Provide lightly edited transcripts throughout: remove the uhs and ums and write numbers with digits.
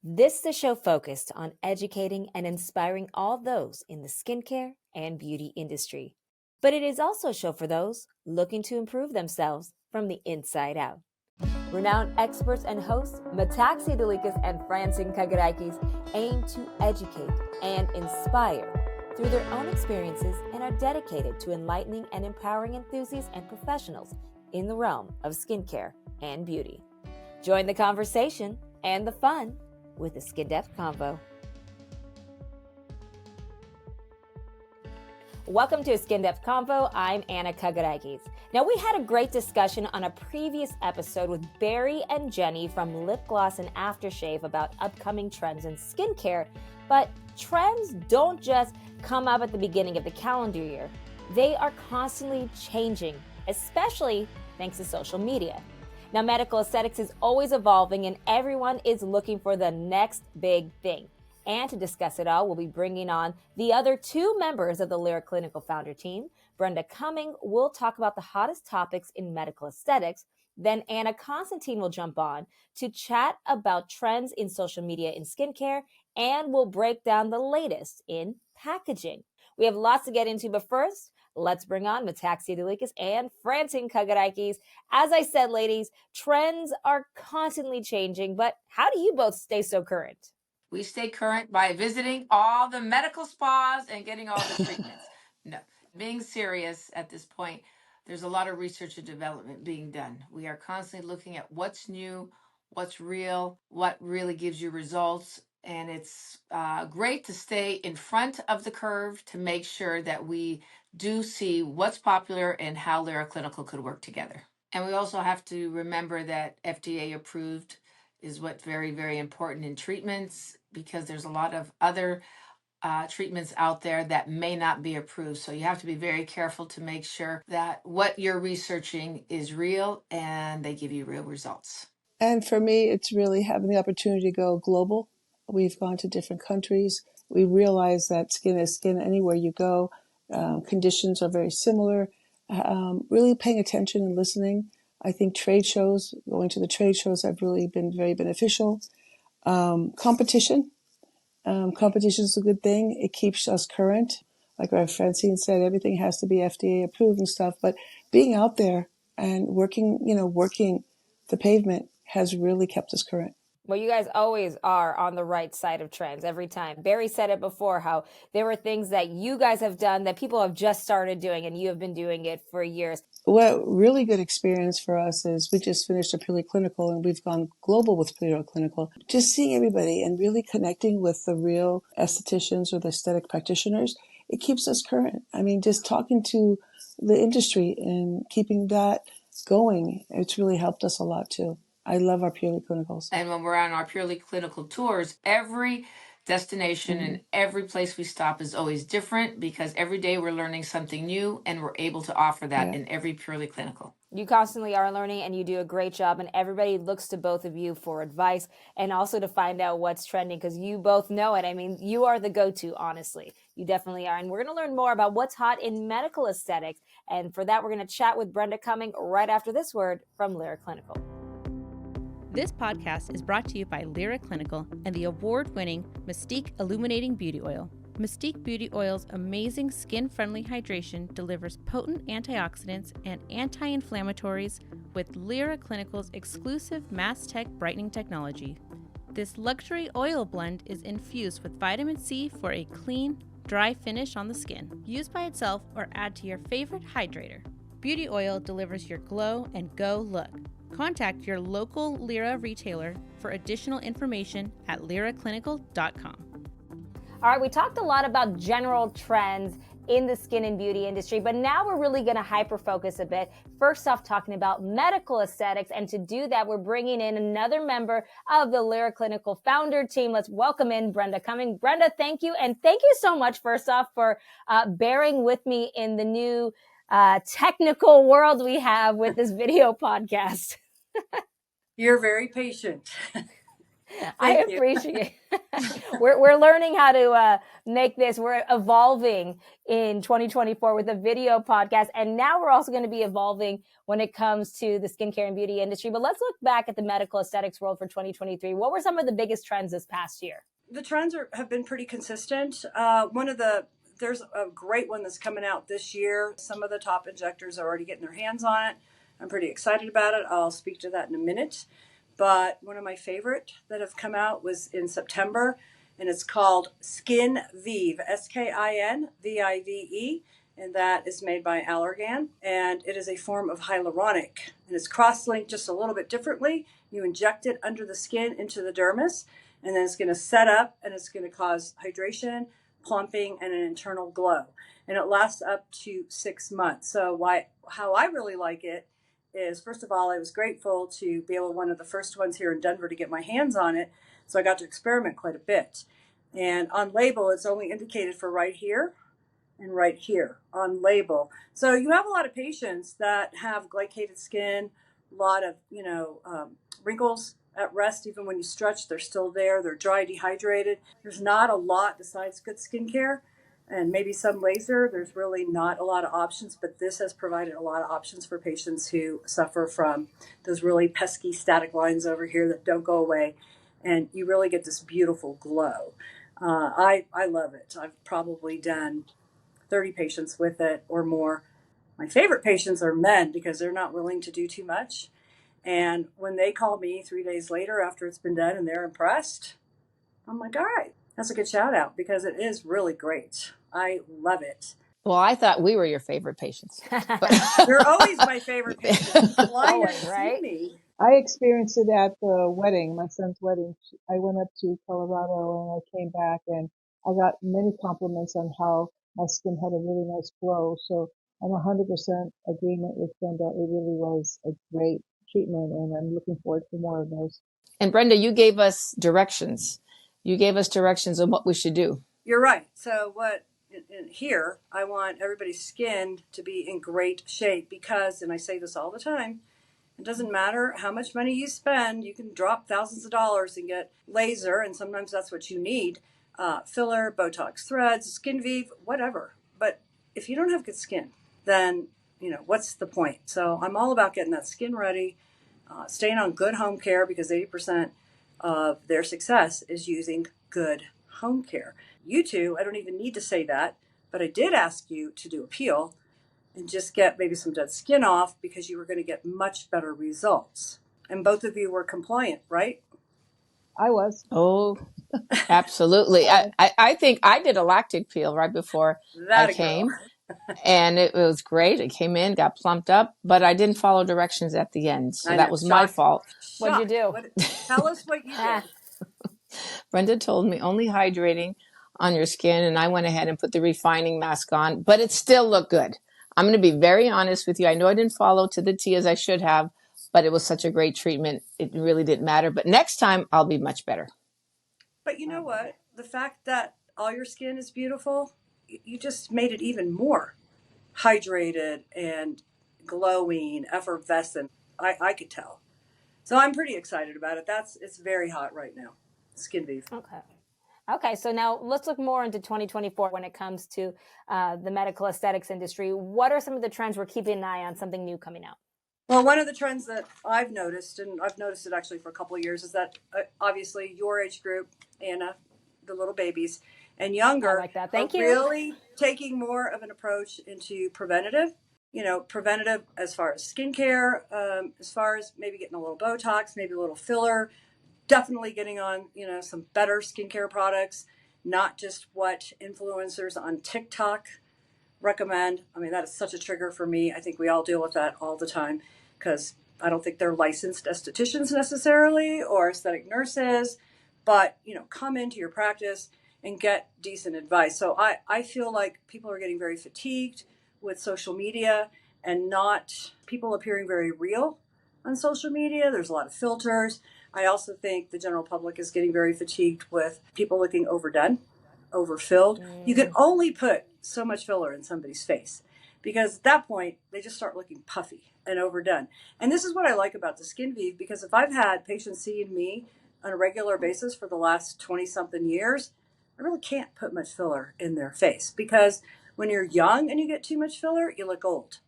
This is a show focused on educating and inspiring all those in the skincare and beauty industry. But it is also a show for those looking to improve themselves from the inside out. Renowned experts and hosts Metaxi Delikas and Francine Kagarakis aim to educate and inspire through their own experiences and are dedicated to enlightening and empowering enthusiasts and professionals in the realm of skincare and beauty. Join the conversation and the fun with the Skin Depth Convo. Welcome to a Skin Depth Convo. I'm Anna Kagarakis. Now, we had a great discussion on a previous episode with Barry and Jenny from Lip Gloss and Aftershave about upcoming trends in skincare, but trends don't just come up at the beginning of the calendar year. They are constantly changing, especially thanks to social media. Now, medical aesthetics is always evolving and everyone is looking for the next big thing. And to discuss it all, we'll be bringing on the other two members of the Lyra Clinical founder team. Brenda Cumming will talk about the hottest topics in medical aesthetics. Then Anna Constantine will jump on to chat about trends in social media in skincare, and we'll break down the latest in packaging. We have lots to get into, but first, let's bring on Metaxi Delikas and Francine Kagarakis. As I said, ladies, trends are constantly changing, but how do you both stay so current? We stay current by visiting all the medical spas and getting all the treatments. No, being serious at this point, there's a lot of research and development being done. We are constantly looking at what's new, what's real, what really gives you results. And it's great to stay in front of the curve to make sure that we do see what's popular and how Lyra Clinical could work together. And we also have to remember that FDA approved is what's very, very important in treatments, because there's a lot of other treatments out there that may not be approved. So you have to be very careful to make sure that what you're researching is real and they give you real results. And for me, it's really having the opportunity to go global. We've gone to different countries. We realize that skin is skin anywhere you go. Conditions are very similar. Really paying attention and listening. I think trade shows, going to the trade shows have really been very beneficial. Competition. Competition is a good thing. It keeps us current. Like our Francine said, everything has to be FDA approved and stuff. But being out there and working the pavement has really kept us current. Well, you guys always are on the right side of trends every time. Barry said it before, how there were things that you guys have done that people have just started doing and you have been doing it for years. What really good experience for us is we just finished a Purely Clinical and we've gone global with Purely Clinical. Just seeing everybody and really connecting with the real estheticians or the aesthetic practitioners, it keeps us current. I mean, just talking to the industry and keeping that going, it's really helped us a lot too. I love our Purely Clinicals. And when we're on our Purely Clinical tours, every destination and every place we stop is always different, because every day we're learning something new and we're able to offer that in every Purely Clinical. You constantly are learning and you do a great job, and everybody looks to both of you for advice and also to find out what's trending, because you both know it. I mean, you are the go-to, honestly. You definitely are. And we're going to learn more about what's hot in medical aesthetics. And for that, we're going to chat with Brenda Cumming right after this word from Lyra Clinical. This podcast is brought to you by Lyra Clinical and the award-winning Mystique Illuminating Beauty Oil. Mystique Beauty Oil's amazing skin-friendly hydration delivers potent antioxidants and anti-inflammatories with Lyra Clinical's exclusive MassTech brightening technology. This luxury oil blend is infused with vitamin C for a clean, dry finish on the skin. Use by itself or add to your favorite hydrator. Beauty oil delivers your glow and go look. Contact your local Lyra retailer for additional information at lyraclinical.com. All right, we talked a lot about general trends in the skin and beauty industry, but now we're really going to hyper-focus a bit. First off, talking about medical aesthetics, and to do that, we're bringing in another member of the Lyra Clinical founder team. Let's welcome in Brenda Cumming. Brenda, thank you, and thank you so much, first off, for bearing with me in the new technical world we have with this video podcast. You're very patient. I Thank you. appreciate we're learning how to make this. We're evolving in 2024 with a video podcast. And now we're also going to be evolving when it comes to the skincare and beauty industry. But let's look back at the medical aesthetics world for 2023. What were some of the biggest trends this past year? The trends have been pretty consistent. There's a great one that's coming out this year. Some of the top injectors are already getting their hands on it. I'm pretty excited about it. I'll speak to that in a minute. But one of my favorite that have come out was in September, and it's called Skin Vive, SkinVive, and that is made by Allergan, and it is a form of hyaluronic, and it's cross-linked just a little bit differently. You inject it under the skin into the dermis, and then it's going to set up, and it's going to cause hydration, plumping, and an internal glow, and it lasts up to 6 months. So how I really like it is, first of all, I was grateful to be one of the first ones here in Denver to get my hands on it. So I got to experiment quite a bit. And on label, it's only indicated for right here and right here on label. So you have a lot of patients that have glycated skin, a lot of, wrinkles at rest. Even when you stretch, they're still there. They're dry, dehydrated. There's not a lot besides good skincare and maybe some laser. There's really not a lot of options, but this has provided a lot of options for patients who suffer from those really pesky static lines over here that don't go away. And you really get this beautiful glow. I love it. I've probably done 30 patients with it or more. My favorite patients are men because they're not willing to do too much. And when they call me 3 days later after it's been done and they're impressed, I'm like, all right, that's a good shout out because it is really great. I love it. Well, I thought we were your favorite patients. You're always my favorite patient. Flying Always, to right? see me. I experienced it at the wedding, my son's wedding. I went up to Colorado and I came back and I got many compliments on how my skin had a really nice glow. So I'm 100% agreement with Brenda. It really was a great treatment and I'm looking forward to more of those. And Brenda, you gave us directions. You gave us directions on what we should do. You're right. So here, I want everybody's skin to be in great shape because, and I say this all the time, it doesn't matter how much money you spend. You can drop thousands of dollars and get laser, and sometimes that's what you need. Filler, Botox threads, Skin Vive, whatever. But if you don't have good skin, then, what's the point? So I'm all about getting that skin ready, staying on good home care because 80% of their success is using good home care. You two, I don't even need to say that, but I did ask you to do a peel and just get maybe some dead skin off because you were going to get much better results. And both of you were compliant, right? I was. Oh, absolutely. I think I did a lactic peel right before That I a came, girl. and it was great. It came in, got plumped up, but I didn't follow directions at the end. So I that know. was my Shocked. fault. What'd you do? Tell us what you did. Brenda told me only hydrating on your skin, and I went ahead and put the refining mask on, but it still looked good. I'm going to be very honest with you. I know I didn't follow to the T as I should have, but it was such a great treatment. It really didn't matter. But next time, I'll be much better. But you know what? The fact that all your skin is beautiful, you just made it even more hydrated and glowing, effervescent. I could tell. So I'm pretty excited about it. It's very hot right now. Skin Vive. Okay, so now let's look more into 2024 when it comes to the medical aesthetics industry. What are some of the trends we're keeping an eye on, something new coming out? Well, one of the trends that I've noticed, and I've noticed it actually for a couple of years, is that obviously your age group, Anna, the little babies, and younger I like that. Thank you. really taking more of an approach into preventative. Preventative as far as skincare, as far as maybe getting a little Botox, maybe a little filler, definitely getting on, some better skincare products, not just what influencers on TikTok recommend. I mean, that is such a trigger for me. I think we all deal with that all the time because I don't think they're licensed estheticians necessarily or aesthetic nurses, but, come into your practice and get decent advice. So I feel like people are getting very fatigued with social media and not people appearing very real on social media. There's a lot of filters. I also think the general public is getting very fatigued with people looking overdone, overfilled. You can only put so much filler in somebody's face because at that point they just start looking puffy and overdone. And this is what I like about the Skin Vive, because if I've had patients seeing me on a regular basis for the last 20 something years, I really can't put much filler in their face, because when you're young and you get too much filler, you look old.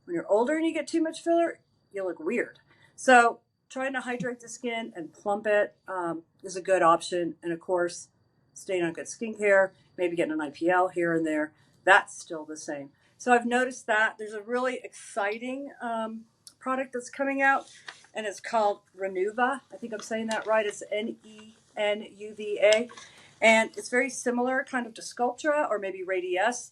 When you're older and you get too much filler, you look weird. So trying to hydrate the skin and plump it is a good option. And of course, staying on good skincare, maybe getting an IPL here and there, that's still the same. So I've noticed that there's a really exciting product that's coming out, and it's called Renuva. I think I'm saying that right. It's Nenuva. And it's very similar kind of to Sculptra or maybe Radiesse.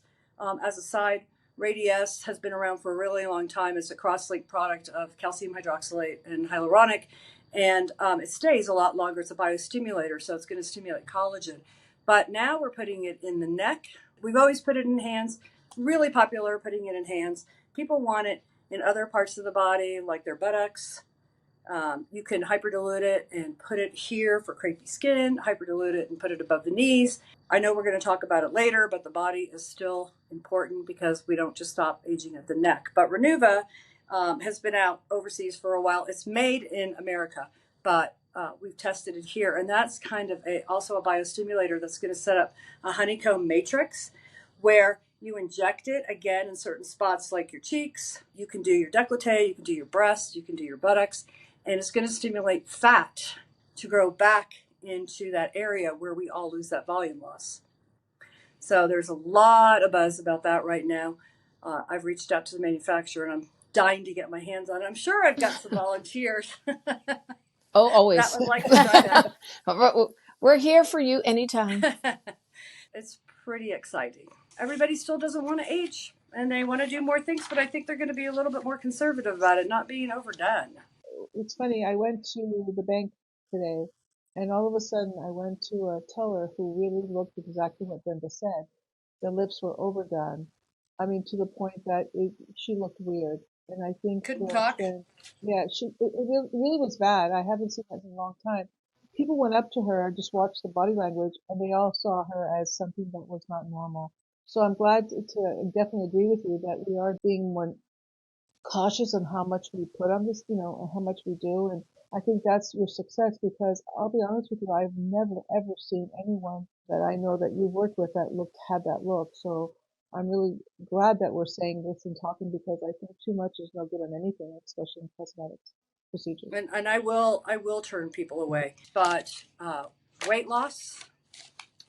As a side, Radiesse has been around for a really long time. It's a cross-linked product of calcium hydroxylate and hyaluronic, and it stays a lot longer. It's a biostimulator, so it's going to stimulate collagen. But now we're putting it in the neck. We've always put it in hands. Really popular putting it in hands. People want it in other parts of the body, like their buttocks. You can hyperdilute it and put it here for crepey skin, hyperdilute it and put it above the knees. I know we're going to talk about it later, but the body is still important because we don't just stop aging at the neck. But Renuva has been out overseas for a while. It's made in America, but we've tested it here. And that's kind of also a biostimulator that's going to set up a honeycomb matrix where you inject it again in certain spots like your cheeks. You can do your décolleté, you can do your breasts, you can do your buttocks. And it's going to stimulate fat to grow back into that area where we all lose that volume loss. So there's a lot of buzz about that right now. I've reached out to the manufacturer and I'm dying to get my hands on it. I'm sure I've got some volunteers. Oh, always. That would like to try that. We're here for you anytime. It's pretty exciting. Everybody still doesn't want to age and they want to do more things, but I think they're going to be a little bit more conservative about it, not being overdone. It's funny, I went to the bank today, and all of a sudden I went to a teller who really looked exactly what Brenda said. The lips were overdone. I mean, to the point that she looked weird. And I think Couldn't talk. Yeah, it really was bad. I haven't seen that in a long time. People went up to her and just watched the body language, and they all saw her as something that was not normal. So I'm glad to definitely agree with you that we are being more cautious on how much we put on this, and how much we do. And I think that's your success, because I'll be honest with you, I've never ever seen anyone that I know that you worked with that had that look. So I'm really glad that we're saying this and talking, because I think too much is no good on anything, especially in cosmetics procedures. And I will turn people away. But weight loss,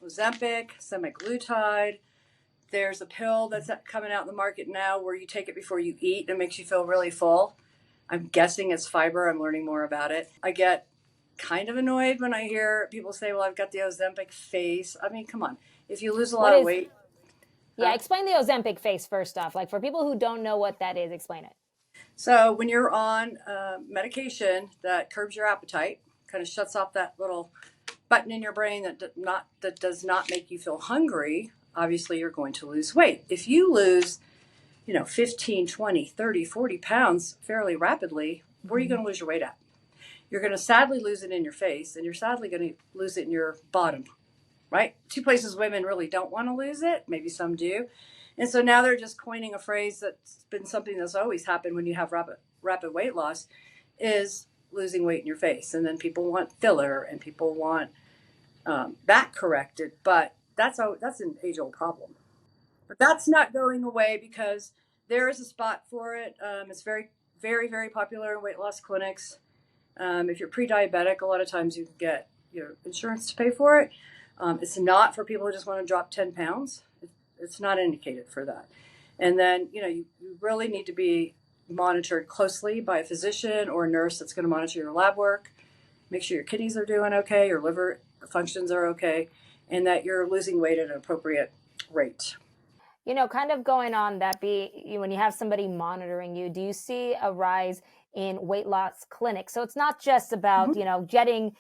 Ozempic, semaglutide. There's a pill that's coming out in the market now where you take it before you eat and it makes you feel really full. I'm guessing it's fiber. I'm learning more about it. I get kind of annoyed when I hear people say, well, I've got the Ozempic face. I mean, come on. If you lose a lot of weight. Yeah, explain the Ozempic face first off. Like, for people who don't know what that is, explain it. So when you're on medication that curbs your appetite, kind of shuts off that little button in your brain that does not make you feel hungry, obviously you're going to lose weight. If you lose, 15, 20, 30, 40 pounds fairly rapidly, where are you going to lose your weight at? You're going to sadly lose it in your face, and you're sadly going to lose it in your bottom, right? Two places women really don't want to lose it. Maybe some do. And so now they're just coining a phrase that's been something that's always happened when you have rapid weight loss, is losing weight in your face. And then people want filler and people want that corrected. But that's an age-old problem. But that's not going away, because there is a spot for it. It's very, very, very popular in weight loss clinics. If you're pre-diabetic, a lot of times you can get your insurance to pay for it. It's not for people who just want to drop 10 pounds. It's not indicated for that. And then, you really need to be monitored closely by a physician or a nurse that's going to monitor your lab work, make sure your kidneys are doing okay, your liver functions are okay, and that you're losing weight at an appropriate rate. Kind of going on that when you have somebody monitoring you, do you see a rise in weight loss clinics? So it's not just about, getting,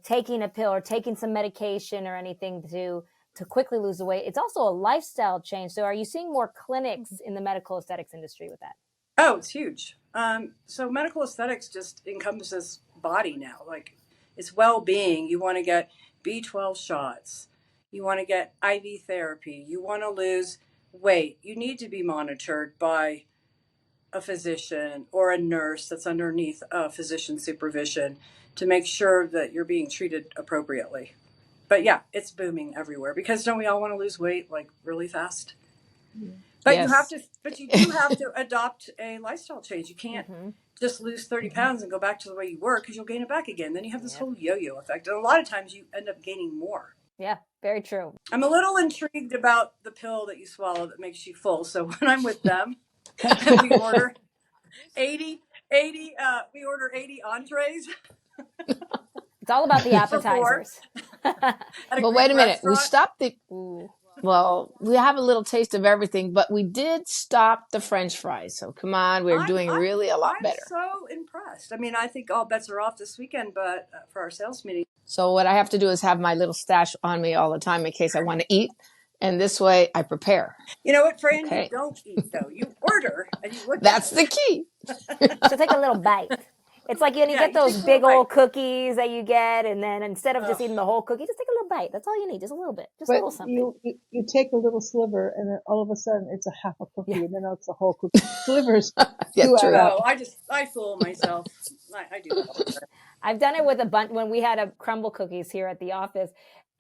taking a pill or taking some medication or anything to quickly lose the weight. It's also a lifestyle change. So are you seeing more clinics in the medical aesthetics industry with that? Oh, it's huge. So medical aesthetics just encompasses body now. Like, it's well-being. You want to get B12 shots. You want to get IV therapy. You want to lose weight. You need to be monitored by a physician or a nurse that's underneath a physician supervision to make sure that you're being treated appropriately. But yeah, it's booming everywhere because don't we all want to lose weight like really fast? But Yes. you do have to adopt a lifestyle change. You can't Mm-hmm. just lose 30 pounds and go back to the way you were because you'll gain it back again. Then you have this Yep. whole yo-yo effect. And a lot of times you end up gaining more. Yeah, very true. I'm a little intrigued about the pill that you swallow that makes you full. So when I'm with them, we order 80, we order 80 entrees It's all about the for 4 appetizers. at a But wait Greek a minute. We restaurant. stopped the, Ooh. well, we have a little taste of everything, but we did stop the French fries. So come on, we're doing really a lot I'm better. so impressed. I mean, I think all bets are off this weekend, but for our sales meeting. So what I have to do is have my little stash on me all the time in case I want to eat. And this way I prepare. You know what, Fran? Okay. You don't eat, though. You order and you look That's at the it. key. So take a little bite. It's like when you Yeah, get you those take a big little old cookies that you get, and then instead of just Ugh. eating the whole cookie, just take a little bite. That's all you need, just a little bit, just a But little something. you take a little sliver, and then all of a sudden it's a half a cookie, Yeah. and then it's a whole cookie. Slivers Yeah, do true. add up. No, I fool myself. I do that all the time. I've done it with a bunch when we had a crumble cookies here at the office.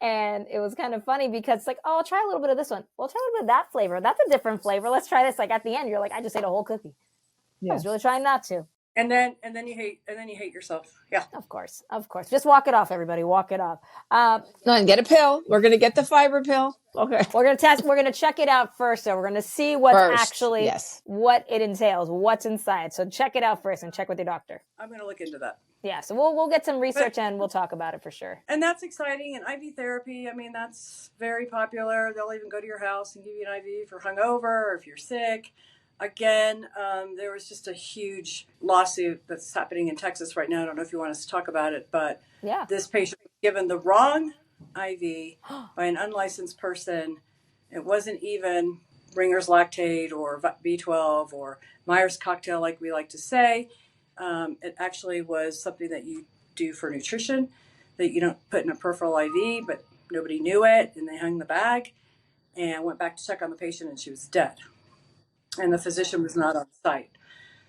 And it was kind of funny because it's like, oh, I'll try a little bit of this one. Well, try a little bit of that flavor. That's a different flavor. Let's try this. Like at the end, you're like, I just ate a whole cookie. I was Yes. really trying not to. And then you hate yourself. Yeah. Of course. Just walk it off, everybody. Walk it off. No, and get a pill. We're going to get the fiber pill. Okay. We're gonna check it out first. So we're gonna see what's First, actually yes. what it entails, what's inside. So check it out first and check with your doctor. I'm going to look into that. Yeah. So we'll get some research and we'll talk about it for sure. And that's exciting. And IV therapy, I mean, that's very popular. They'll even go to your house and give you an IV for hungover or if you're sick. Again, there was just a huge lawsuit that's happening in Texas right now. I don't know if you want us to talk about it, but Yeah. this patient was given the wrong IV by an unlicensed person. It wasn't even Ringer's lactate or B12 or Myers cocktail, like we like to say. It actually was something that you do for nutrition that you don't put in a peripheral IV, but nobody knew it, and they hung the bag and went back to check on the patient, and she was dead. And the physician was not on site.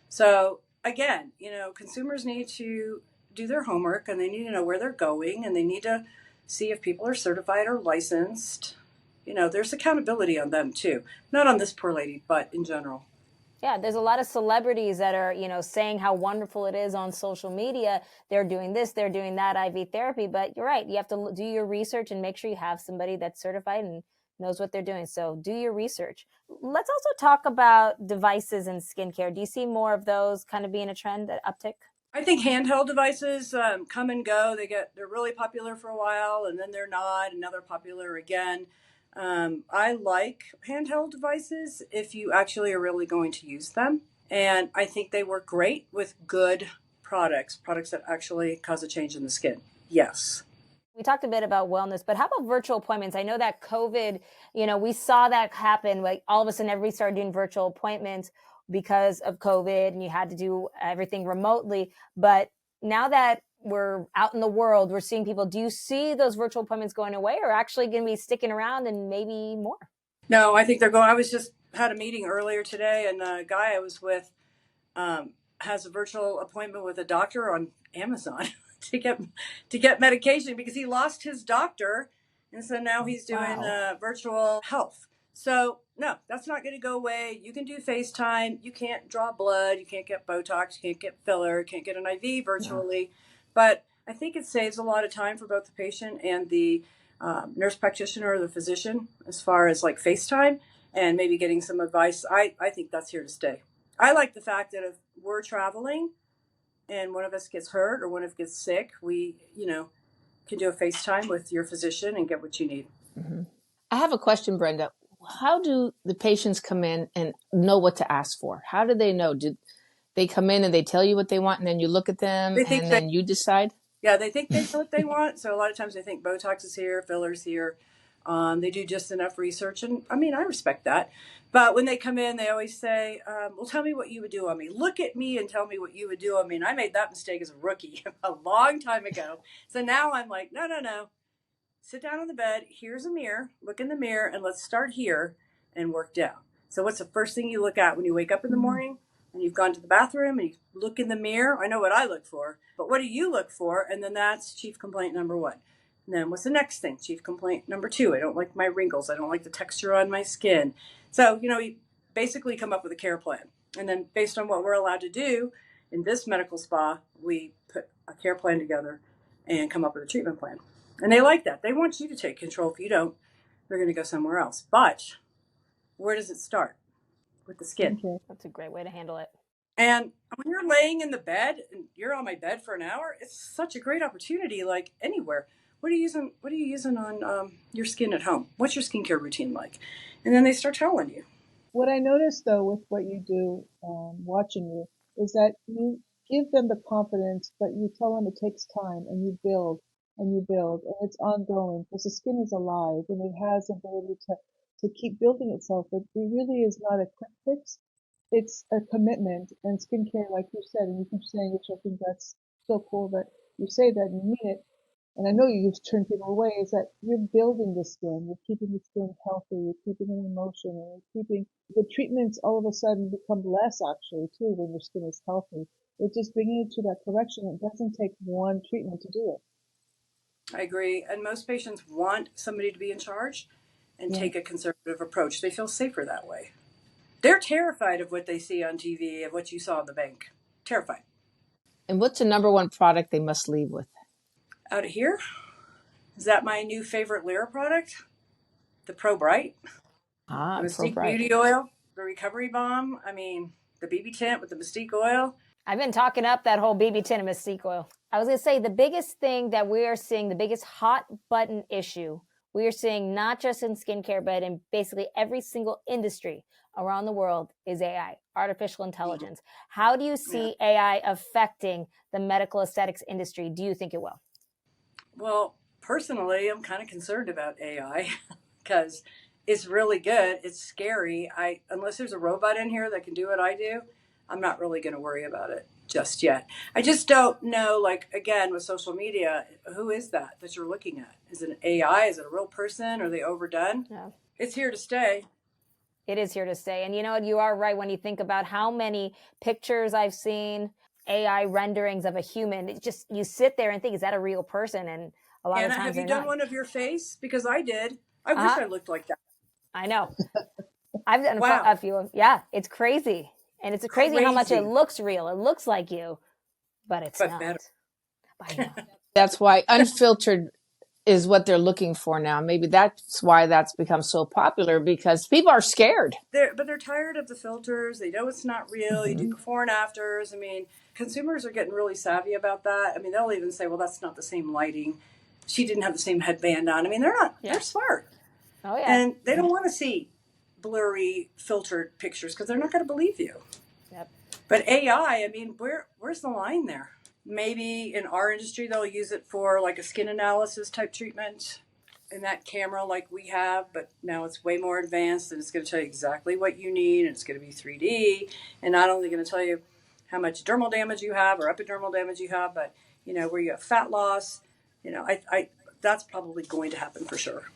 So again, consumers need to do their homework, and they need to know where they're going, and they need to see if people are certified or licensed. There's accountability on them too. Not on this poor lady, but in general. Yeah, there's a lot of celebrities that are, saying how wonderful it is on social media. They're doing this, they're doing that IV therapy. But you're right. You have to do your research and make sure you have somebody that's certified and knows what they're doing. So do your research. Let's also talk about devices and skincare. Do you see more of those kind of being a trend, that uptick? I think handheld devices come and go. They're really popular for a while, and then they're not, and now they're popular again. I like handheld devices if you actually are really going to use them. And I think they work great with good products that actually cause a change in the skin. Yes. We talked a bit about wellness, but how about virtual appointments? I know that COVID, we saw that happen. Like all of a sudden, everybody started doing virtual appointments because of COVID and you had to do everything remotely. But now that we're out in the world, we're seeing people. Do you see those virtual appointments going away or actually going to be sticking around and maybe more? No, I think they're going. I was just had a meeting earlier today, and a guy I was with has a virtual appointment with a doctor on Amazon to get medication because he lost his doctor, and so now he's doing virtual health. So no, that's not going to go away. You can do FaceTime. You can't draw blood. You can't get Botox. You can't get filler. You can't get an IV virtually. Yeah. But I think it saves a lot of time for both the patient and the nurse practitioner or the physician as far as like FaceTime and maybe getting some advice. I think that's here to stay. I like the fact that if we're traveling and one of us gets hurt or one of us gets sick, we, can do a FaceTime with your physician and get what you need. Mm-hmm. I have a question, Brenda. How do the patients come in and know what to ask for? How do they know? Do they come in and they tell you what they want and then you look at them and then you decide? Yeah, they think they know what they want. So a lot of times they think Botox is here, filler's here. They do just enough research. And I mean, I respect that. But when they come in, they always say, well, tell me what you would do on me. Look at me and tell me what you would do on me. And I made that mistake as a rookie a long time ago. So now I'm like, no. Sit down on the bed. Here's a mirror. Look in the mirror and let's start here and work down. So what's the first thing you look at when you wake up in the morning? and you've gone to the bathroom and you look in the mirror. I know what I look for, but what do you look for? And then that's chief complaint number one. And then what's the next thing? Chief complaint number two. I don't like my wrinkles. I don't like the texture on my skin. So, you basically come up with a care plan. And then based on what we're allowed to do in this medical spa, we put a care plan together and come up with a treatment plan. And they like that. They want you to take control. If you don't, they're going to go somewhere else. But where does it start? With the skin. Okay. That's a great way to handle it. And when you're laying in the bed and you're on my bed for an hour, it's such a great opportunity, like anywhere. What are you using on your skin at home? What's your skincare routine like? And then they start telling you. What I noticed though with what you do, watching you, is that you give them the confidence, but you tell them it takes time, and you build and you build, and it's ongoing because the skin is alive and it has the ability to keep building itself. But it really is not a quick fix. It's a commitment, and skincare, like you said, and you keep saying, which I think that's so cool that you say that and you mean it. And I know you used to turn people away, is that you're building the skin, you're keeping the skin healthy, you're keeping it in motion, and you're keeping the treatments all of a sudden become less actually too when your skin is healthy. It's just bringing you to that correction. It doesn't take one treatment to do it. I agree. And most patients want somebody to be in charge and take a conservative approach. They feel safer that way. They're terrified of what they see on TV, of what you saw in the bank. Terrified. And what's the number one product they must leave with? Out of here, is that my new favorite Lyra product? The Pro Bright. The Mystique Beauty Oil, the Recovery Balm. I mean, the BB tint with the Mystique oil. I've been talking up that whole BB tint and Mystique oil. I was going to say the biggest thing that we are seeing, the biggest hot button issue we are seeing not just in skincare, but in basically every single industry around the world is AI, artificial intelligence. How do you see AI affecting the medical aesthetics industry? Do you think it will? Well, personally, I'm kind of concerned about AI because it's really good. It's scary. Unless there's a robot in here that can do what I do, I'm not really going to worry about it just yet. I just don't know, like, again, with social media, who is that you're looking at? Is it an AI? Is it a real person? Are they overdone? Yeah. It's here to stay. It is here to stay. And you know what? You are right when you think about how many pictures I've seen, AI renderings of a human. It's just, you sit there and think, is that a real person? And a lot of Anna, times have you done one of your face? Because I did. I wish I looked like that. I know. I've done a few of them. Yeah, it's crazy. And it's crazy how much it looks real. It looks like you, but it's not. Better. I know. That's why unfiltered is what they're looking for now. Maybe that's why that's become so popular, because people are scared. But they're tired of the filters. They know it's not real. You do before and afters. I mean, consumers are getting really savvy about that. I mean, they'll even say, well, that's not the same lighting. She didn't have the same headband on. I mean, they're not, they're smart. Oh, yeah. And they don't want to see blurry filtered pictures because they're not going to believe you. Yep. But AI, I mean, where's the line there? Maybe in our industry, they'll use it for like a skin analysis type treatment in that camera like we have, but now it's way more advanced and it's going to tell you exactly what you need, and it's going to be 3D, and not only going to tell you how much dermal damage you have or epidermal damage you have, but, you know, where you have fat loss. You know, I that's probably going to happen for sure.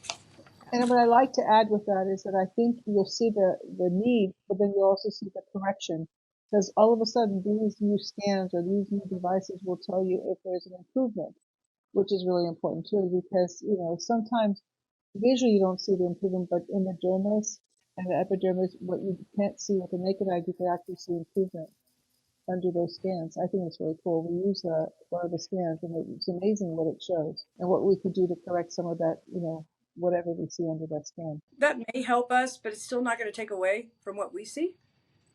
And what I like to add with that is that I think you'll see the need, but then you'll also see the correction. Because all of a sudden, these new scans or these new devices will tell you if there's an improvement, which is really important too, because, you know, sometimes visually you don't see the improvement, but in the dermis and the epidermis, what you can't see with the naked eye, you can actually see improvement under those scans. I think it's really cool. We use one of the scans, and it's amazing what it shows and what we could do to correct some of that, you know, whatever we see under that scan. That may help us, but it's still not going to take away from what we see,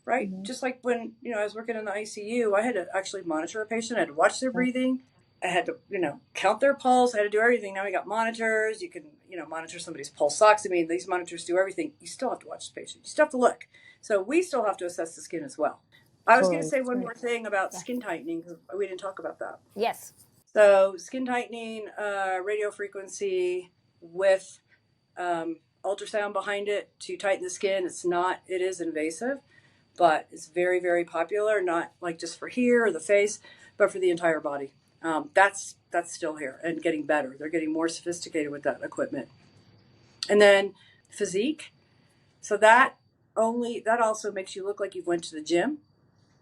right? Mm-hmm. Just like when, you know, I was working in the ICU, I had to actually monitor a patient. I had to watch their breathing. I had to, you know, count their pulse. I had to do everything. Now we got monitors. You can, you know, monitor somebody's pulse ox. I mean, these monitors do everything. You still have to watch the patient. You still have to look. So we still have to assess the skin as well. I was going to say one more thing about skin tightening, because we didn't talk about that. Yes. So skin tightening, radio frequency with ultrasound behind it to tighten the skin. It is invasive, but it's very, very popular, not like just for here or the face, but for the entire body. That's still here and getting better. They're getting more sophisticated with that equipment. And then physique. So that also makes you look like you went to the gym.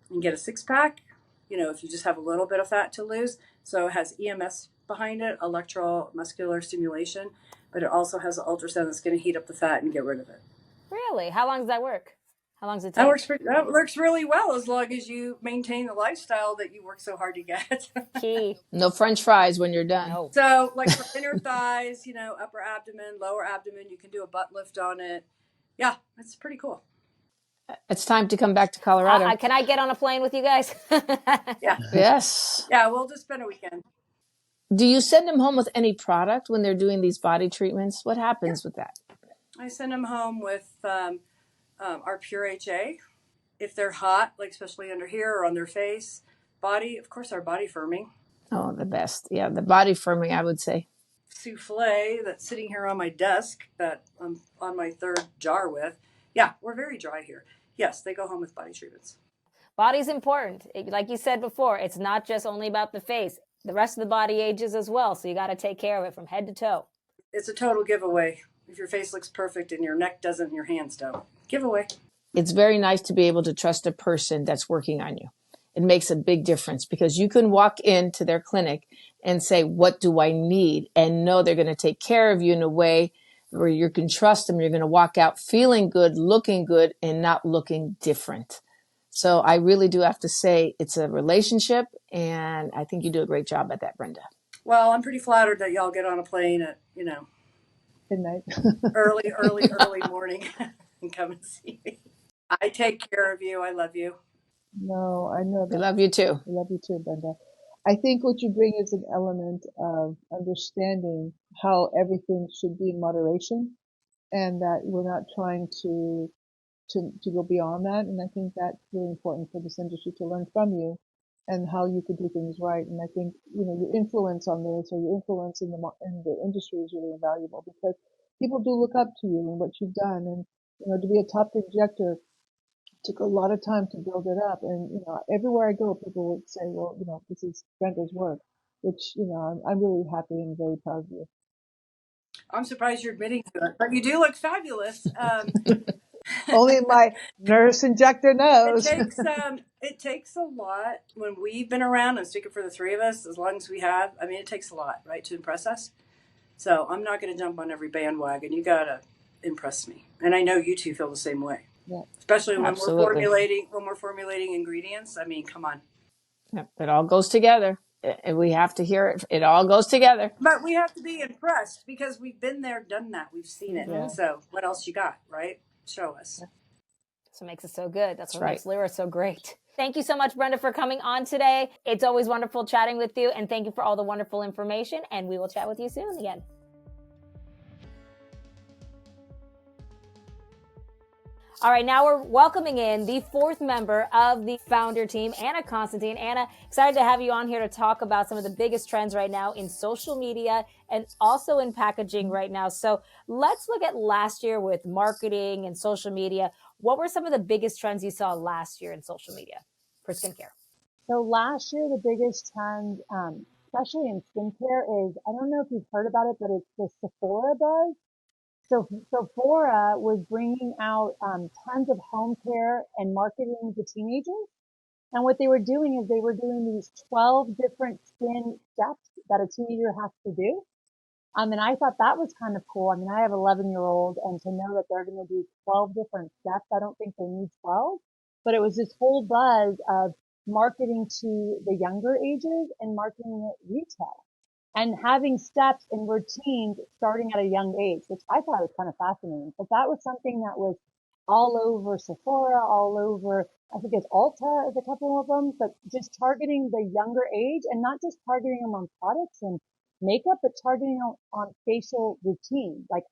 and get a six pack, if you just have a little bit of fat to lose. So it has EMS behind it, electromuscular stimulation, but it also has an ultrasound that's going to heat up the fat and get rid of it. Really? How long does that work? How long does it That take? works really well as long as you maintain the lifestyle that you work so hard to get. Key. No French fries when you're done. No. So, like for inner thighs, upper abdomen, lower abdomen, you can do a butt lift on it. Yeah, it's pretty cool. It's time to come back to Colorado. Can I get on a plane with you guys? Yeah. Yes. Yeah, we'll just spend a weekend. Do you send them home with any product when they're doing these body treatments? What happens with that? I send them home with our Pure HA. If they're hot, like especially under here or on their face, body, of course, our body firming. Oh, the best. Yeah, the body firming, I would say. Souffle that's sitting here on my desk that I'm on my third jar with. Yeah, we're very dry here. Yes, they go home with body treatments. Body's important. Like you said before, it's not just only about the face. The rest of the body ages as well, so you got to take care of it from head to toe. It's a total giveaway. If your face looks perfect and your neck doesn't and your hands don't. Giveaway. It's very nice to be able to trust a person that's working on you. It makes a big difference because you can walk into their clinic and say, what do I need? And know they're going to take care of you in a way where you can trust them. You're going to walk out feeling good, looking good, and not looking different. So I really do have to say it's a relationship, and I think you do a great job at that, Brenda. Well, I'm pretty flattered that y'all get on a plane at, Midnight. early morning and come and see me. I take care of you. I love you. No, I know We that. love you too. I love you too, Brenda. I think what you bring is an element of understanding how everything should be in moderation, and that we're not trying to go beyond that. And I think that's really important for this industry to learn from you and how you could do things right. And I think, your influence on this, or your influence in the industry, is really invaluable because people do look up to you and what you've done. And, to be a top injector took a lot of time to build it up. And, everywhere I go, people would say, well, this is Brenda's work, which, I'm really happy and very proud of you. I'm surprised you're admitting to it, but you do look fabulous. Only my nurse injector knows. It takes a lot when we've been around. I'm speaking for the three of us, as long as we have. I mean, it takes a lot, right, to impress us. So I'm not going to jump on every bandwagon. You got to impress me, and I know you two feel the same way. Yeah. Especially when Absolutely. we're formulating ingredients. I mean, come on. Yep, it all goes together. And we have to hear it. It all goes together. But we have to be impressed because we've been there, done that. We've seen it. Yeah. So what else you got, right? Show us. So it makes it so good. That's what right. makes Lyra so great. Thank you so much, Brenda, for coming on today. It's always wonderful chatting with you, and thank you for all the wonderful information, and we will chat with you soon again. All right, now we're welcoming in the fourth member of the founder team, Anna Constantine. Anna, excited to have you on here to talk about some of the biggest trends right now in social media and also in packaging right now. So let's look at last year with marketing and social media. What were some of the biggest trends you saw last year in social media for skincare? So last year, the biggest trend, especially in skincare, is, I don't know if you've heard about it, but it's the Sephora buzz. So Sephora was bringing out tons of home care and marketing to teenagers. And what they were doing is they were doing these 12 different skin steps that a teenager has to do. And I thought that was kind of cool. I mean, I have an 11-year-old, and to know that they're going to do 12 different steps, I don't think they need 12. But it was this whole buzz of marketing to the younger ages and marketing at retail. And having steps and routines starting at a young age, which I thought was kind of fascinating. But that was something that was all over Sephora, all over, I think it's Ulta is a couple of them, but just targeting the younger age, and not just targeting them on products and makeup, but targeting on facial routine, like,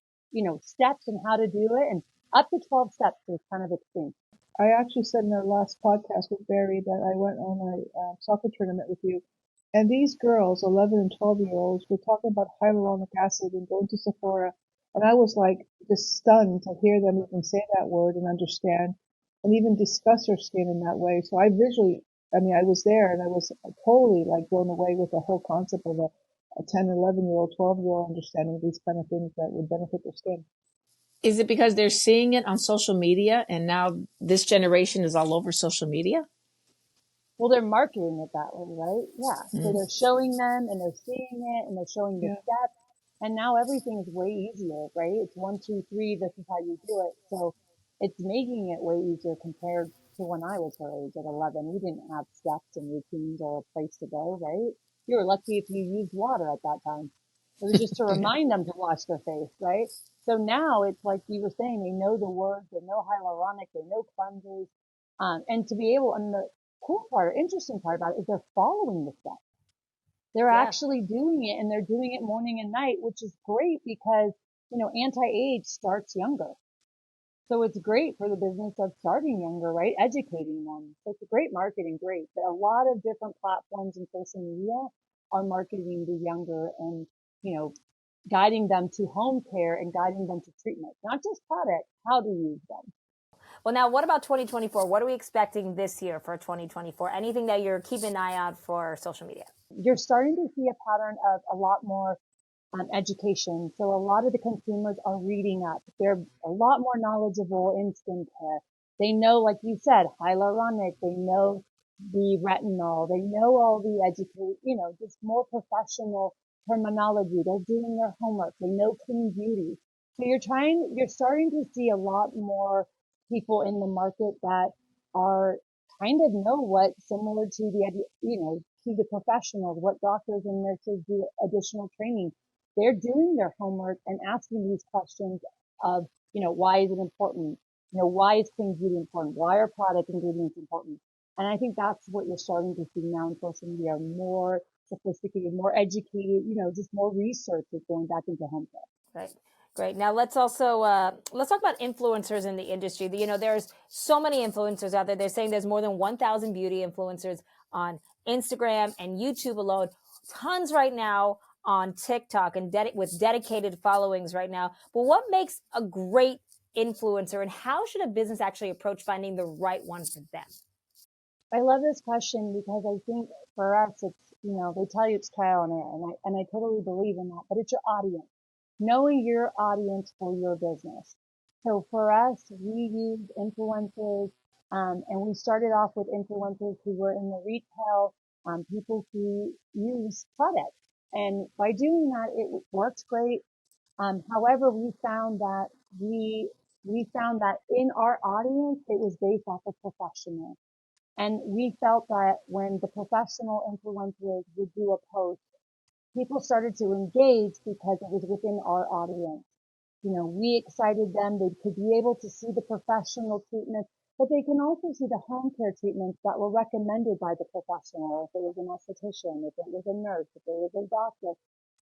steps and how to do it. And up to 12 steps is kind of extreme. I actually said in our last podcast with Barry that I went on a soccer tournament with you. And these girls, 11 and 12-year-olds, were talking about hyaluronic acid and going to Sephora. And I was like just stunned to hear them even say that word and understand and even discuss their skin in that way. So I was there and I was totally like blown away with the whole concept of a 10, 11-year-old, 12-year-old understanding these kind of things that would benefit their skin. Is it because they're seeing it on social media and now this generation is all over social media? Well, they're marketing it that way, right? Yeah. So Mm. they're showing them and they're seeing it and they're showing the Yeah. steps. And now everything is way easier, right? It's 1, 2, 3. This is how you do it. So it's making it way easier compared to when I was her age at 11. We didn't have steps and routines or a place to go, right? You were lucky if you used water at that time. It was just to Yeah. remind them to wash their face, right? So now it's like you were saying, they know the words, they know hyaluronic, they know cleansers. And to be able, and the cool part, or interesting part about it is they're following the steps. They're Yeah. actually doing it and they're doing it morning and night, which is great because, anti-age starts younger. So it's great for the business of starting younger, right? Educating them. So it's a great marketing, great. But a lot of different platforms and social media are marketing the younger and, guiding them to home care and guiding them to treatment, not just products, how to use them. Well, now what about 2024? What are we expecting this year for 2024? Anything that you're keeping an eye out for social media? You're starting to see a pattern of a lot more education. So a lot of the consumers are reading up. They're a lot more knowledgeable in skincare. They know, like you said, hyaluronic. They know the retinol. They know all the just more professional terminology. They're doing their homework. They know clean beauty. So you're starting to see a lot more people in the market that are kind of know what similar to to the professionals, what doctors and nurses do additional training. They're doing their homework and asking these questions of, why is it important? Why is clean beauty important? Why are product ingredients important? And I think that's what you're starting to see now in social media, more sophisticated, more educated, just more research is going back into home care. Right. Great. Now let's also let's talk about influencers in the industry. There's so many influencers out there. They're saying there's more than 1,000 beauty influencers on Instagram and YouTube alone. Tons right now on TikTok and with dedicated followings right now. But what makes a great influencer, and how should a business actually approach finding the right one for them? I love this question because I think for us, it's, they tell you it's trial and error, and I totally believe in that, but it's your audience, knowing your audience for your business. So for us, we use influencers, and we started off with influencers who were in the retail, people who use products. And by doing that, it works great. However, we found that in our audience, it was based off of professionals. And we felt that when the professional influencers would do a post, people started to engage because it was within our audience. We excited them. They could be able to see the professional treatments, but they can also see the home care treatments that were recommended by the professional. If it was an esthetician, if it was a nurse, if it was a doctor.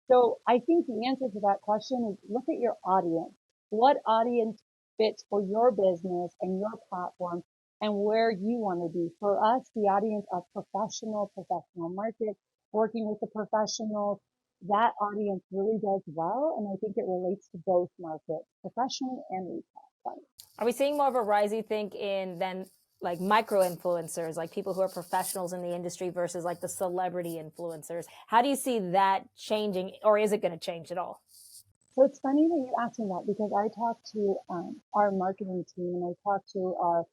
So I think the answer to that question is look at your audience. What audience fits for your business and your platform and where you want to be. For us, the audience of professional market, working with the professionals, that audience really does well. And I think it relates to both markets, professional and retail. Are we seeing more of a rise, you think, in then like micro influencers, like people who are professionals in the industry versus like the celebrity influencers? How do you see that changing, or is it going to change at all? So it's funny that you asked me that because I talked to our marketing team and I talked to our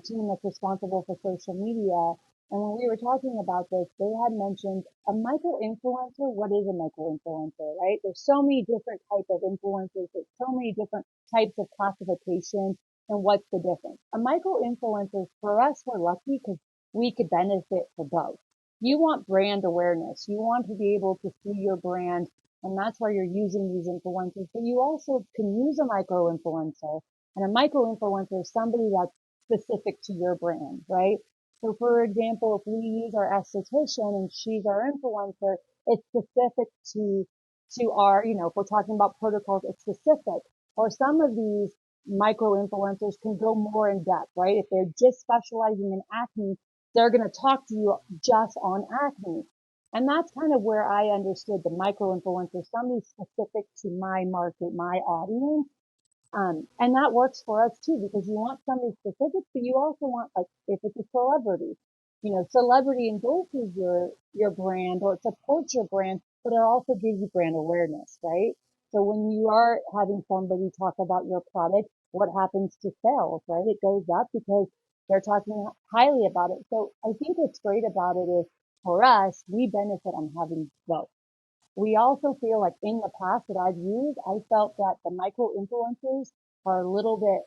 team that's responsible for social media. And when we were talking about this, they had mentioned a micro influencer. What is a micro influencer, right? There's so many different types of influencers. There's so many different types of classification. And what's the difference? A micro influencer, for us, we're lucky because we could benefit for both. You want brand awareness. You want to be able to see your brand, and that's why you're using these influencers. But you also can use a micro influencer, and a micro influencer is somebody that's specific to your brand, right? So for example, if we use our esthetician and she's our influencer, it's specific to our, if we're talking about protocols, it's specific. Or some of these micro influencers can go more in depth, right? If they're just specializing in acne, they're going to talk to you just on acne. And that's kind of where I understood the micro influencer, somebody specific to my market, my audience. And that works for us too, because you want somebody specific, but you also want, like, if it's a celebrity, celebrity endorses your brand or it supports your brand, but it also gives you brand awareness, right? So when you are having somebody talk about your product, what happens to sales, right? It goes up because They're talking highly about it. So I think what's great about it is for us, we benefit on having both. We also feel like in the past that I've used, I felt that the micro influencers are a little bit,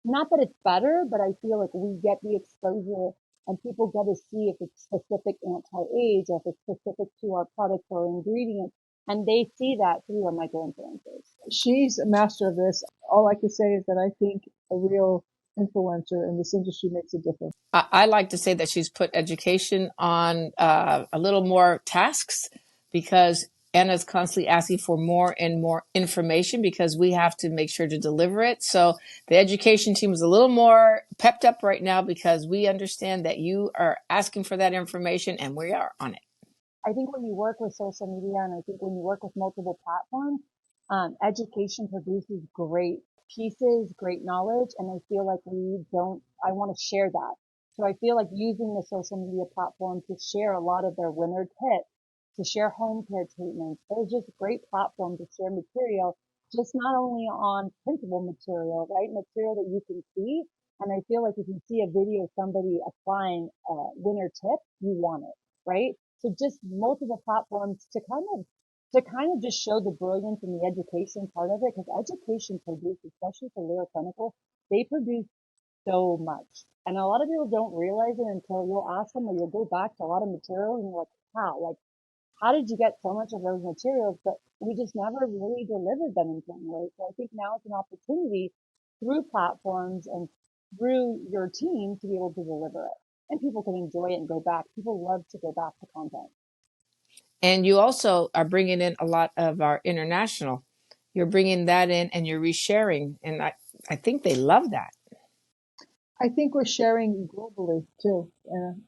not that it's better, but I feel like we get the exposure and people get to see if it's specific anti-age or if it's specific to our products or ingredients. And they see that through our micro influencers. She's a master of this. All I can say is that I think a real influencer in this industry makes a difference. I like to say that she's put education on a little more tasks because Anna's constantly asking for more and more information because we have to make sure to deliver it. So the education team is a little more pepped up right now because we understand that you are asking for that information and we are on it. I think when you work with social media and I think when you work with multiple platforms, education produces great pieces, great knowledge. And I feel like I want to share that. So I feel like using the social media platform to share a lot of their winner tips, to share home care treatments. They're just a great platform to share material, just not only on printable material, right? Material that you can see. And I feel like if you see a video of somebody applying a winner tip, you want it, right? So just multiple platforms to kind of just show the brilliance and the education part of it, because education produces, especially for Lyra Clinical, they produce so much. And a lot of people don't realize it until you'll ask them or you'll go back to a lot of materials and you're like, how? Like, how did you get so much of those materials? But we just never really delivered them in certain ways. So I think now it's an opportunity through platforms and through your team to be able to deliver it. And people can enjoy it and go back. People love to go back to content. And you also are bringing in a lot of our international. You're bringing that in and you're resharing. And I think they love that. I think we're sharing globally too.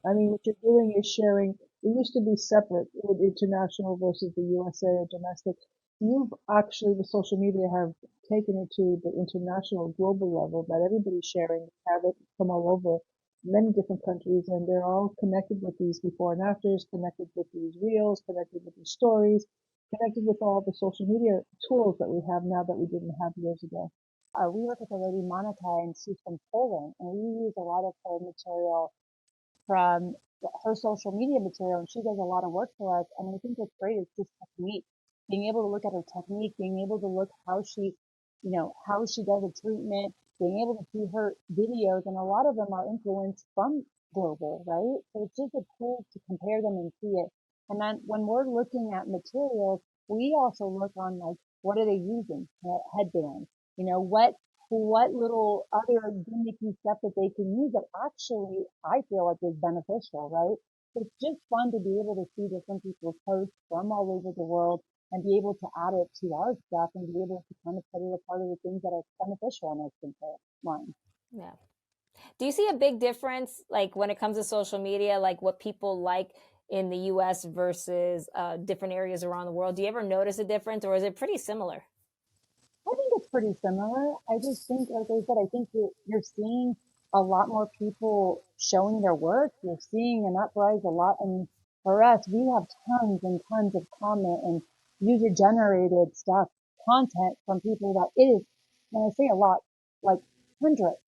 I mean, what you're doing is sharing. It used to be separate with international versus the USA or domestic. You've actually, with social media, have taken it to the international, global level that everybody's sharing, have it from all over many different countries, and they're all connected with these before and afters, connected with these reels, connected with these stories, connected with all the social media tools that we have now that we didn't have years ago. We work with a lady, Monica, and she's from Poland, and we use a lot of her material from her social media material, and she does a lot of work for us. And I think what's great is just technique, being able to look at her technique, being able to look how she does a treatment, being able to see her videos, and a lot of them are influenced from global, right? So it's just a tool to compare them and see it. And then when we're looking at materials, we also look on like, what are they using? Headbands, what little other gimmicky stuff that they can use that actually I feel like is beneficial, right? So it's just fun to be able to see different people's posts from all over the world and be able to add it to our stuff and be able to kind of put it a part of the things that are beneficial in our skincare line. Yeah. Do you see a big difference, like when it comes to social media, like what people like in the US versus different areas around the world? Do you ever notice a difference, or is it pretty similar? I think it's pretty similar. I just think, like I said, I think you're seeing a lot more people showing their work. You're seeing an uprise a lot. And for us, we have tons and tons of comment and user generated stuff, content from people that it is, when I say a lot, like hundreds.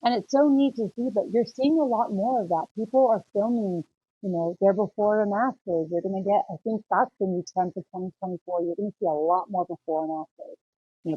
And it's so neat to see, but you're seeing a lot more of that. People are filming, their before and afters. You're going to get, I think that's the new trend for 2024. You're going to see a lot more before and afters.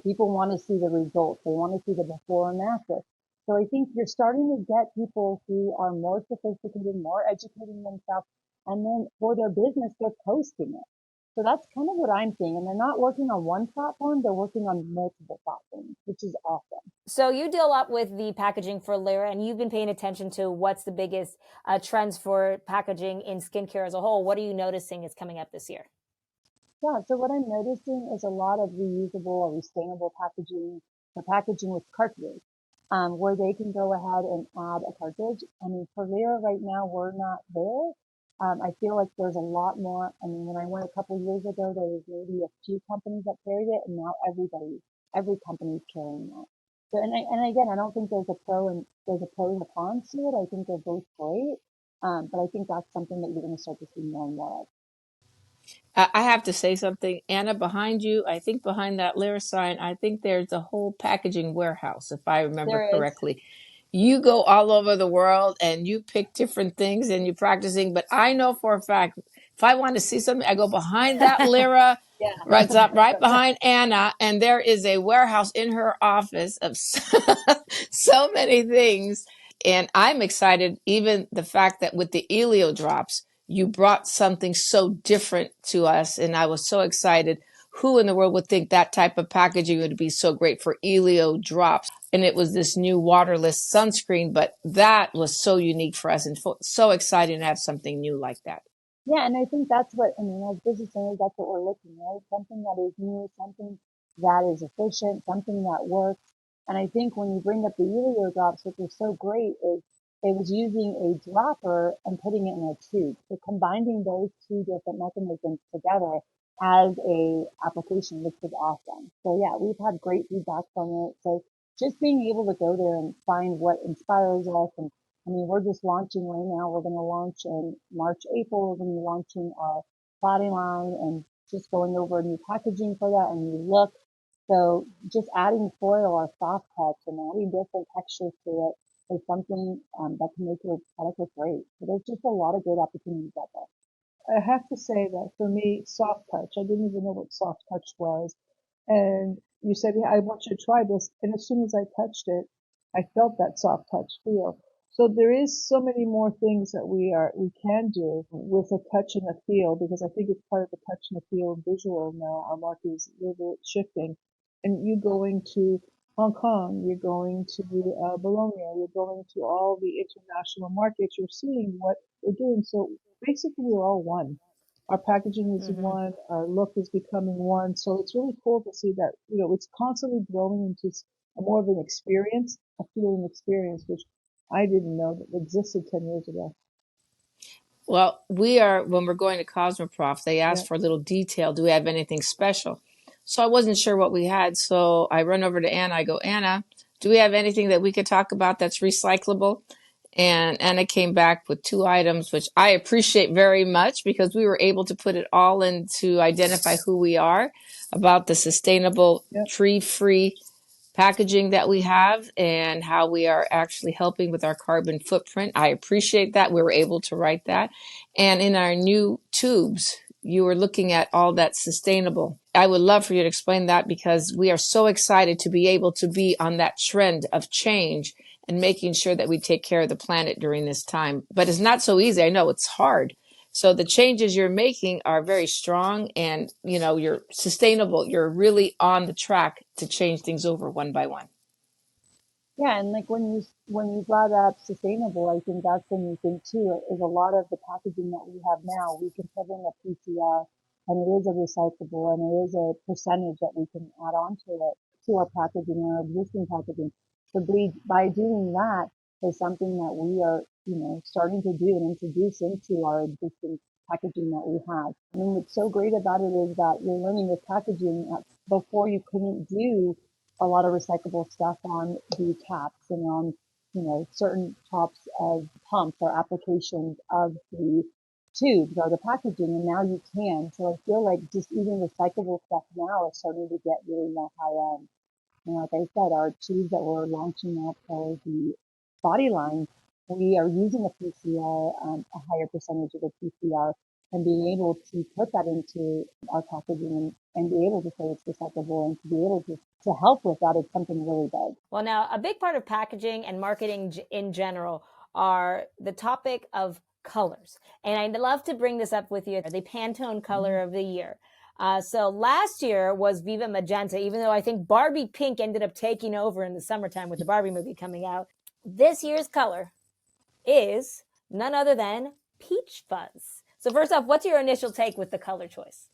People want to see the results. They want to see the before and after. So I think you're starting to get people who are more sophisticated, more educating themselves, and then for their business, they're posting it. So that's kind of what I'm seeing. And they're not working on one platform, they're working on multiple platforms, which is awesome. So you deal up with the packaging for Lyra, and you've been paying attention to what's the biggest trends for packaging in skincare as a whole. What are you noticing is coming up this year? Yeah, so what I'm noticing is a lot of reusable or sustainable packaging, or packaging with cartridges, where they can go ahead and add a cartridge. I mean, for Lyra right now, we're not there. I feel like there's a lot more. I mean, when I went a couple years ago, there was maybe a few companies that carried it, and now every company's carrying that. So, and again, I don't think there's a pros and a cons to it. I think they're both great. But I think that's something that you're going to start to see more and more of. I have to say something, Anna, behind you, I think behind that Lyra sign, I think there's a whole packaging warehouse, if I remember There is. correctly. you go all over the world and you pick different things and you're practicing. But I know for a fact, if I want to see something, I go behind that Lyra, right Yeah. up right behind Anna, and there is a warehouse in her office of so many things. And I'm excited, even the fact that with the Elio drops, you brought something so different to us. And I was so excited. Who in the world would think that type of packaging would be so great for Elio drops? And it was this new waterless sunscreen, but that was so unique for us and so exciting to have something new like that. Yeah, and I think that's what, I mean, as business owners, that's what we're looking, right? Something that is new, something that is efficient, something that works. And I think when you bring up the Helio drops, what was so great is it was using a dropper and putting it in a tube. So combining those two different mechanisms together as a application, which was awesome. So yeah, we've had great feedback from it. So just being able to go there and find what inspires us, and I mean, we're just launching right now. We're going to launch in March, April. We're going to be launching our body line and just going over new packaging for that and new look. So just adding foil or soft touch and adding different textures to it is something that can make your product look great. So there's just a lot of good opportunities out there. I have to say that for me, soft touch, I didn't even know what soft touch was. And you said, yeah, I want you to try this. And as soon as I touched it, I felt that soft touch feel. So there is so many more things that we can do with a touch and a feel, because I think it's part of the touch and the feel visual now. Our market is really shifting. And you going to Hong Kong, you're going to Bologna, you're going to all the international markets, you're seeing what we're doing. So basically we're all one. Our packaging is Mm-hmm. one, our look is becoming one. So it's really cool to see that, it's constantly growing into a more of an experience, a feeling experience, which I didn't know that existed 10 years ago. Well, when we're going to Cosmoprof, they Yeah. ask for a little detail. Do we have anything special? So I wasn't sure what we had. So I run over to Anna. I go, Anna, do we have anything that we could talk about that's recyclable? And Anna came back with 2 items, which I appreciate very much because we were able to put it all in to identify who we are about the sustainable, Yep. tree-free packaging that we have and how we are actually helping with our carbon footprint. I appreciate that. We were able to write that. And in our new tubes, you were looking at all that sustainable. I would love for you to explain that because we are so excited to be able to be on that trend of change and making sure that we take care of the planet during this time. But it's not so easy. I know it's hard. So the changes you're making are very strong and, you're sustainable. You're really on the track to change things over one by one. Yeah, and like when you brought up sustainable, I think that's when you think too is a lot of the packaging that we have now, we can put in a PCR and it is a recyclable and it is a percentage that we can add on to it, to our packaging, our existing packaging. So by doing that is something that we are, starting to do and introduce into our existing packaging that we have. I mean, what's so great about it is that you're learning with packaging that before you couldn't do a lot of recyclable stuff on the caps and on, certain tops of pumps or applications of the tubes or the packaging, and now you can. So I feel like just even recyclable stuff now is starting to get really more high end. And like I said, our tubes that we're launching out for the body line, we are using a PCR, a higher percentage of the PCR, and being able to put that into our packaging and be able to say it's recyclable and to be able to help with that is something really big. Well, now, a big part of packaging and marketing in general are the topic of colors. And I'd love to bring this up with you, the Pantone color of the year. So last year was Viva Magenta, even though I think Barbie Pink ended up taking over in the summertime with the Barbie movie coming out. This year's color is none other than Peach Fuzz. So first off, what's your initial take with the color choice?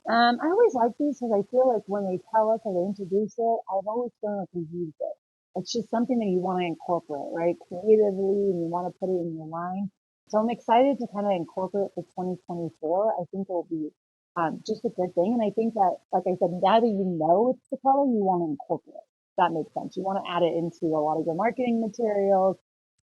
I always like these because I feel like when they tell us or they introduce it, I've always feeling like we've used it. It's just something that you want to incorporate, right? Creatively, and you want to put it in your line. So I'm excited to kind of incorporate for 2024. I think it'll be just a good thing. And I think that, like I said, now that you know it's the color, you want to incorporate. That makes sense. You want to add it into a lot of your marketing materials.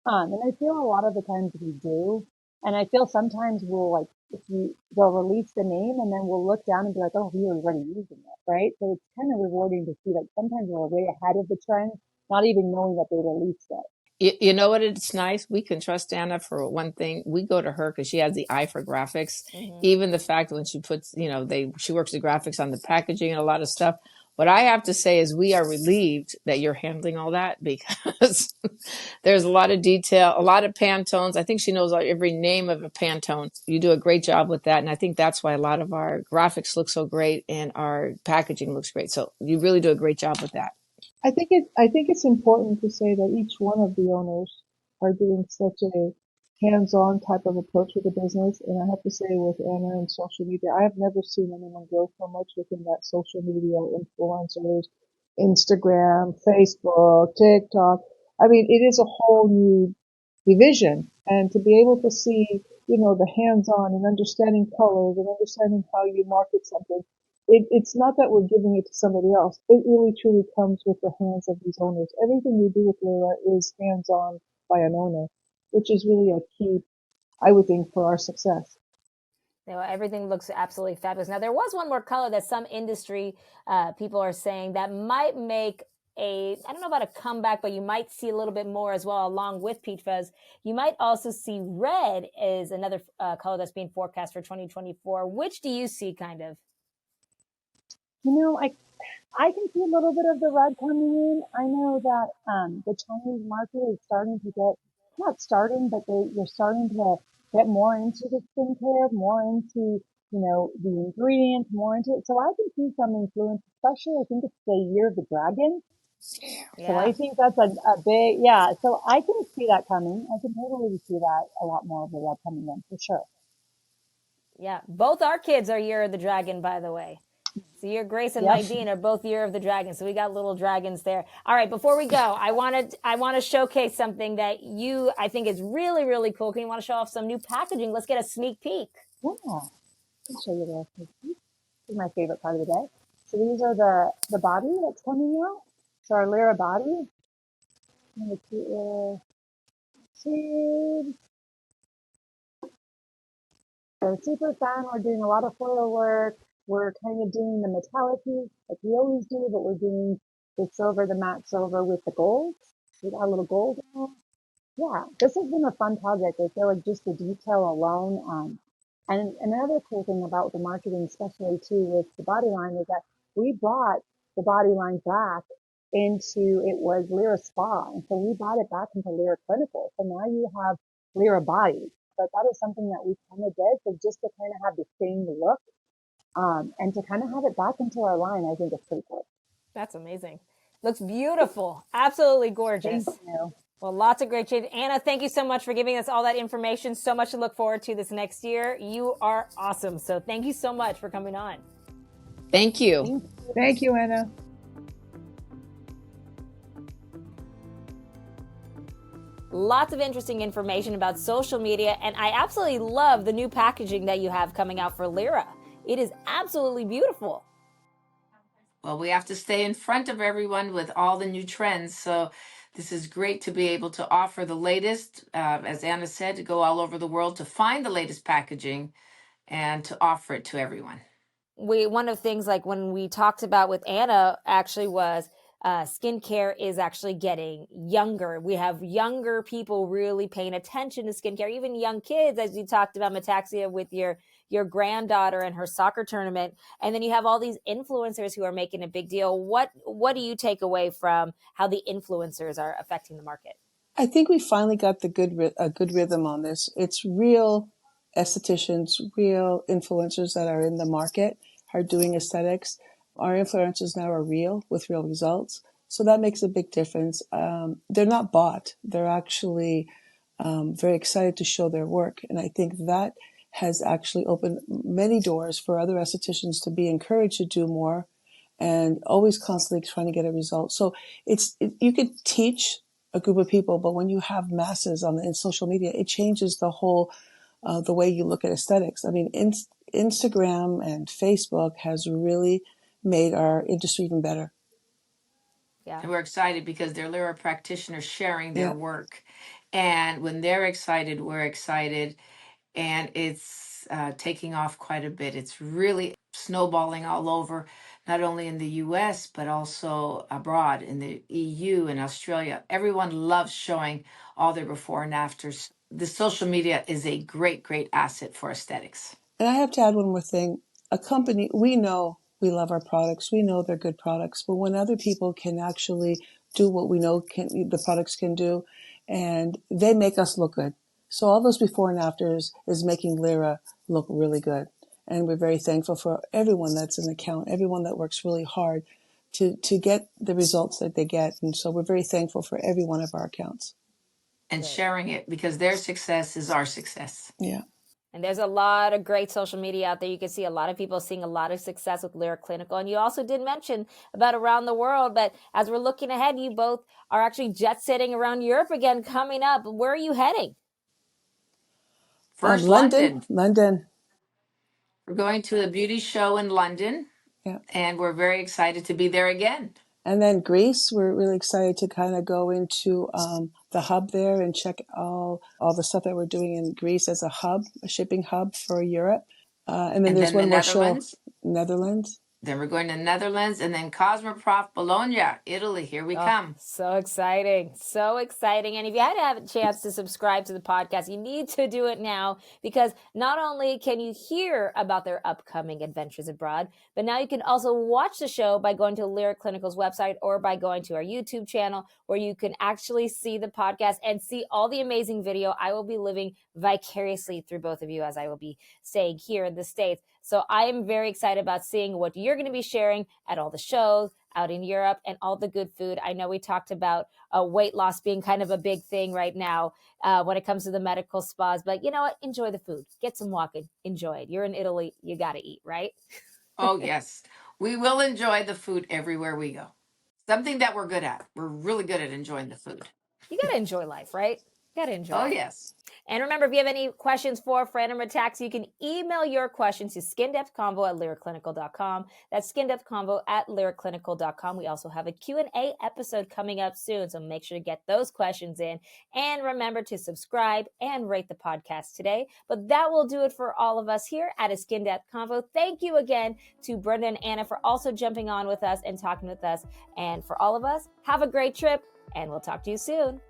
And I feel a lot of the times we do. And I feel sometimes we'll like, they'll release the name and then we'll look down and be like, oh, we were already using it, right? So it's kind of rewarding to see like sometimes we're way ahead of the trend, not even knowing that they released it. You know what? It's nice. We can trust Anna for one thing. We go to her because she has the eye for graphics. Even the fact when she puts, she works the graphics on the packaging and a lot of stuff. What I have to say is we are relieved that you're handling all that because there's a lot of detail, a lot of Pantones. I think she knows every name of a Pantone. You do a great job with that. And I think that's why a lot of our graphics look so great and our packaging looks great. So you really do a great job with that. I think it's important to say that each one of the owners are doing such a hands-on type of approach with the business. And I have to say with Anna and social media, I have never seen anyone grow so much within that social media influencers, Instagram, Facebook, TikTok. I mean, it is a whole new division. And to be able to see, the hands-on and understanding colors and understanding how you market something, it's not that we're giving it to somebody else. It really truly comes with the hands of these owners. Everything we do with Lyra is hands-on by an owner, which is really a key, I would think, for our success. Everything looks absolutely fabulous. Now, there was one more color that some industry people are saying that might make I don't know about a comeback, but you might see a little bit more as well along with Peach Fuzz. You might also see red is another color that's being forecast for 2024. Which do you see kind of? I can see a little bit of the red coming in. I know that the Chinese market is starting to get, not starting, but they're starting to get more into the skincare, more into, the ingredients, more into it. So I can see some influence, especially I think it's the year of the dragon. Yeah. So I think that's a big, so I can see that coming. I can totally see that a lot more of the red coming in for sure. Yeah. Both our kids are year of the dragon, by the way. So your Grace and Nadine are both year of the dragon. So we got little dragons there. All right, before we go, I want to showcase something that I think is really, really cool. Can you want to show off some new packaging? Let's get a sneak peek. Yeah, I'll show you the sneak peek. This is my favorite part of the day. So these are the body that's coming out. So our Lyra body. And the cute little tubes. So super fun. We're doing a lot of foil work. We're kind of doing the metallic piece like we always do, but we're doing the silver, the matte silver with the gold. We got a little gold in it. Yeah, this has been a fun project. I feel like just the detail alone. And another cool thing about the marketing, especially too with the body line, is that we brought the body line back it was Lyra Spa. And so we brought it back into Lyra Clinical. So now you have Lyra Body. But that is something that we kind of did. So just to kind of have the same look, and to kind of have it back into our line, I think is pretty cool. That's amazing. Looks beautiful. Absolutely gorgeous. Thank you. Well, lots of great change. Anna, thank you so much for giving us all that information. So much to look forward to this next year. You are awesome. So thank you so much for coming on. Thank you. Thank you, Anna. Lots of interesting information about social media, and I absolutely love the new packaging that you have coming out for Lyra. It is absolutely beautiful. Well, we have to stay in front of everyone with all the new trends. So this is great to be able to offer the latest, as Anna said, to go all over the world to find the latest packaging and to offer it to everyone. One of the things like when we talked about with Anna actually was skincare is actually getting younger. We have younger people really paying attention to skincare, even young kids, as you talked about Metaxia with your granddaughter and her soccer tournament. And then you have all these influencers who are making a big deal. What do you take away from how the influencers are affecting the market? I think we finally got a good rhythm on this. It's real estheticians, real influencers that are in the market are doing aesthetics. Our influencers now are real with real results. So that makes a big difference. They're not bought. They're actually very excited to show their work. And I think that has actually opened many doors for other estheticians to be encouraged to do more and always constantly trying to get a result. So you could teach a group of people, but when you have masses in social media, it changes the whole the way you look at aesthetics. I mean, Instagram and Facebook has really made our industry even better. Yeah. And we're excited because they're Lyra practitioners sharing their work. And when they're excited, we're excited. And it's taking off quite a bit. It's really snowballing all over not only in the US, but also abroad in the EU and Australia. Everyone loves showing all their before and afters. The social media is a great, great asset for aesthetics. And I have to add one more thing. A company, we know we love our products. We know they're good products. But when other people can actually do what we know the products can do, and they make us look good. So all those before and afters is making Lyra look really good. And we're very thankful for everyone that's an account, everyone that works really hard to get the results that they get. And so we're very thankful for every one of our accounts. And Good. sharing it, because their success is our success. Yeah. And there's a lot of great social media out there. You can see a lot of people seeing a lot of success with Lyra Clinical. And you also did mention about around the world, but as we're looking ahead, you both are actually jet setting around Europe again coming up. Where are you heading? First, London. We're going to a beauty show in London, Yeah. and we're very excited to be there again. And then Greece, we're really excited to kind of go into the hub there and check all the stuff that we're doing in Greece as a hub, a shipping hub for Europe. And then there's one more show, Netherlands. Then we're going to Netherlands, and then Cosmoprof Bologna, Italy. Here we come. So exciting. So exciting. And if you had to have a chance to subscribe to the podcast, you need to do it now, because not only can you hear about their upcoming adventures abroad, but now you can also watch the show by going to Lyra Clinical's website or by going to our YouTube channel, where you can actually see the podcast and see all the amazing video. I will be living vicariously through both of you as I will be staying here in the States. So I am very excited about seeing what you're going to be sharing at all the shows out in Europe and all the good food. I know we talked about weight loss being kind of a big thing right now when it comes to the medical spas, but you know what? Enjoy the food. Get some walking. Enjoy it. You're in Italy. You got to eat, right? Oh, yes. We will enjoy the food everywhere we go. Something that we're good at. We're really good at enjoying the food. You got to enjoy life, right? You got to enjoy Oh, it. yes. And remember, if you have any questions for Fran or Metax, you can email your questions to skindepthconvo@lyraclinical.com. That's skindepthconvo@lyraclinical.com. We also have a Q&A episode coming up soon, so make sure to get those questions in. And remember to subscribe and rate the podcast today. But that will do it for all of us here at A Skin Depth Convo. Thank you again to Brenda and Anna for also jumping on with us and talking with us. And for all of us, have a great trip, and we'll talk to you soon.